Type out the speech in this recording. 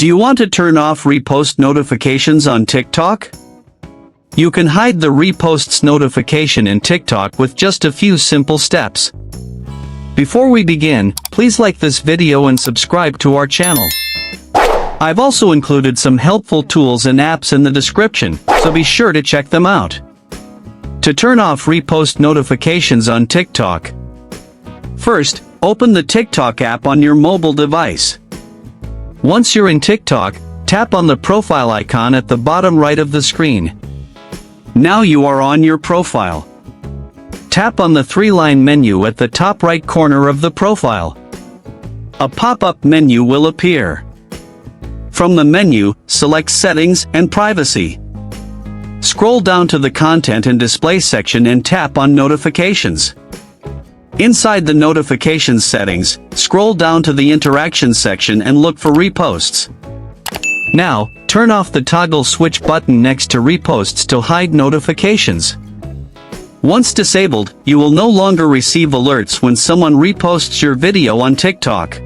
Do you want to turn off repost notifications on TikTok? You can hide the reposts notification in TikTok with just a few simple steps. Before we begin, please like this video and subscribe to our channel. I've also included some helpful tools and apps in the description, so be sure to check them out. To turn off repost notifications on TikTok, first, open the TikTok app on your mobile device. Once you're in TikTok, tap on the profile icon at the bottom right of the screen. Now you are on your profile. Tap on the three-line menu at the top right corner of the profile. A pop-up menu will appear. From the menu, select Settings and Privacy. Scroll down to the Content and Display section and tap on Notifications. Inside the Notifications settings, scroll down to the Interaction section and look for Reposts. Now, turn off the toggle switch button next to Reposts to hide notifications. Once disabled, you will no longer receive alerts when someone reposts your video on TikTok.